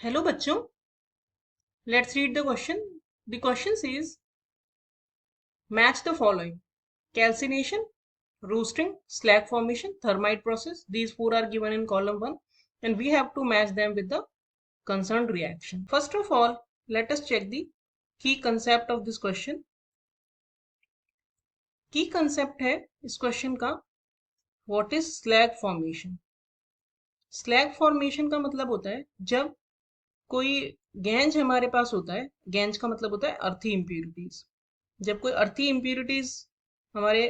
Hello बच्चों, let's read the question. The question says match the following: calcination, roosting, slag formation, thermite process. These four are given in column 1 and we have to match them with the concerned reaction. First of all, let us check the key concept of this question. Key concept है इस question का what is slag formation. Slag formation का मतलब होता है जब कोई गैंज हमारे पास होता है. गैंज का मतलब होता है अर्थी इम्प्यूरिटीज. जब कोई अर्थी इम्प्यूरिटीज हमारे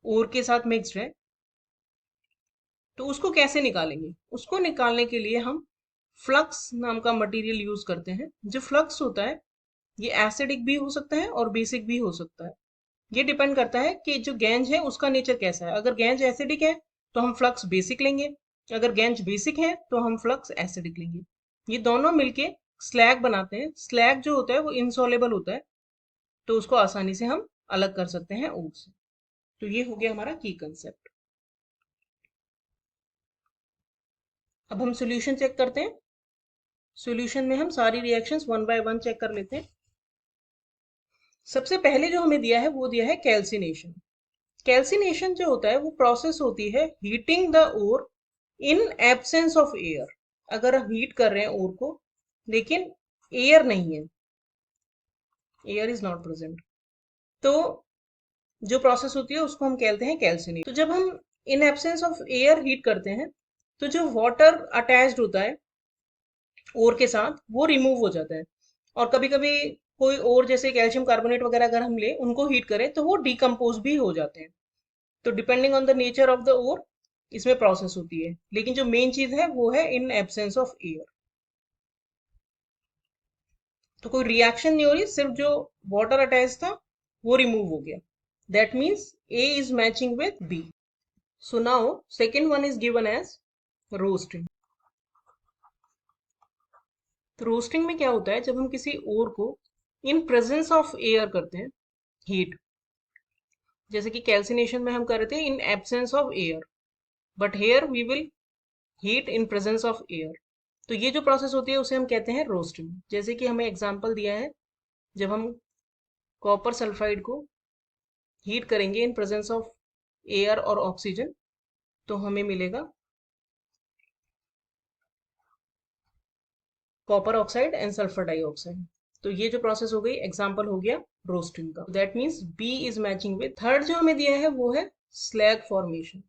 ओर के साथ मिक्स्ड है तो उसको कैसे निकालेंगे. उसको निकालने के लिए हम फ्लक्स नाम का मटेरियल यूज करते हैं. जो फ्लक्स होता है ये एसिडिक भी हो सकता है और बेसिक भी हो सकता है. ये डिपेंड करता है कि जो गैंज है उसका नेचर कैसा है. अगर गैंज एसिडिक है तो हम फ्लक्स बेसिक लेंगे. अगर गैंज बेसिक है तो हम फ्लक्स एसिडिक लेंगे. ये दोनों मिलके स्लैग बनाते हैं. स्लैग जो होता है वो इनसॉलेबल होता है तो उसको आसानी से हम अलग कर सकते हैं ओर से. तो ये हो गया हमारा की कंसेप्ट. अब हम सॉल्यूशन चेक करते हैं. सॉल्यूशन में हम सारी reactions one by one check कर लेते हैं. सबसे पहले जो हमें दिया है वो दिया है कैल्सिनेशन. कैल्सिनेशन जो होता है वो प्रोसेस होती है heating the ore in absence of air. अगर हम हीट कर रहे हैं ओर को लेकिन एयर नहीं है, एयर इज नॉट प्रेजेंट, तो जो प्रोसेस होती है उसको हम कहते हैं कैल्सिनेशन. तो जब हम इन एब्सेंस ऑफ एयर हीट करते हैं तो जो वाटर अटैच्ड होता है ओर के साथ वो रिमूव हो जाता है. और कभी कभी कोई और जैसे कैल्शियम कार्बोनेट वगैरह अगर हम ले उनको हीट करें तो वो डिकम्पोज भी हो जाते हैं. तो depending on the nature of the ore इसमें प्रोसेस होती है. लेकिन जो मेन चीज है वो है इन एब्सेंस ऑफ एयर. तो कोई रिएक्शन नहीं हो रही, सिर्फ जो वाटर अटैच था वो रिमूव हो गया. That means A is matching with B. So now second one is given as roasting. तो रोस्टिंग में क्या होता है, जब हम किसी ओर को इन प्रेजेंस ऑफ एयर करते हैं हीट, जैसे कि कैल्सिनेशन में हम कर रहे थे in absence of air, but here we will heat in presence of air. तो ये जो प्रोसेस होती है उसे हम कहते हैं रोस्टिंग. जैसे कि हमें एग्जांपल दिया है, जब हम कॉपर सल्फाइड को हीट करेंगे इन प्रेजेंस ऑफ एयर और ऑक्सीजन तो हमें मिलेगा copper oxide and sulphur dioxide. तो ये जो प्रोसेस हो गई एग्जांपल हो गया रोस्टिंग का. That means B is matching with. Third जो हमें दिया है वो है स्लैग फॉर्मेशन.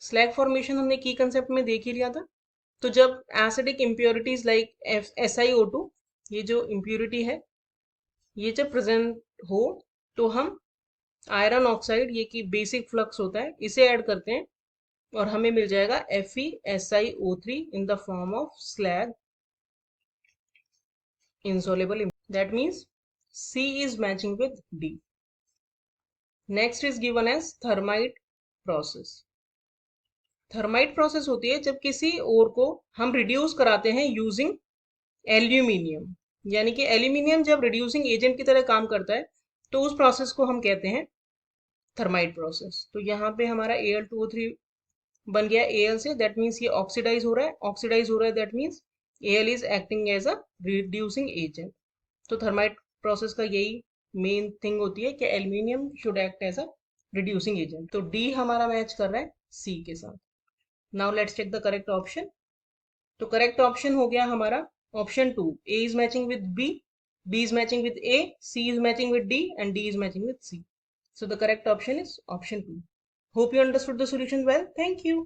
स्लैग फॉर्मेशन हमने की कंसेप्ट में देख ही लिया था. तो जब एसिडिक इम्प्योरिटीज लाइक SiO2, ये जो इम्प्योरिटी है ये जब प्रेजेंट हो तो हम आयरन ऑक्साइड, ये की बेसिक फ्लक्स होता है, इसे ऐड करते हैं और हमें मिल जाएगा FeSiO3 in the form of slag insoluble. That means C is matching with D. Next is given as thermite process. Thermite process होती है जब किसी ओर को हम रिड्यूस कराते हैं यूजिंग एल्यूमिनियम. यानी कि एल्यूमिनियम जब रिड्यूसिंग एजेंट की तरह काम करता है तो उस प्रोसेस को हम कहते हैं थर्माइट प्रोसेस. तो यहाँ पे हमारा Al2O3 बन गया Al से. दैट मीन्स ये ऑक्सीडाइज हो रहा है. ऑक्सीडाइज हो रहा है that means Al is acting as a reducing agent. तो थर्माइट प्रोसेस का यही मेन थिंग होती है कि aluminium should act as a reducing agent. तो डी हमारा मैच कर रहा है सी के साथ. Now let's check the correct option. तो करेक्ट ऑप्शन हो गया हमारा option 2. A is matching with B, B is matching with A, C is matching with D and D is matching with C. So the correct option is option 2. Hope you understood the solution well. Thank you.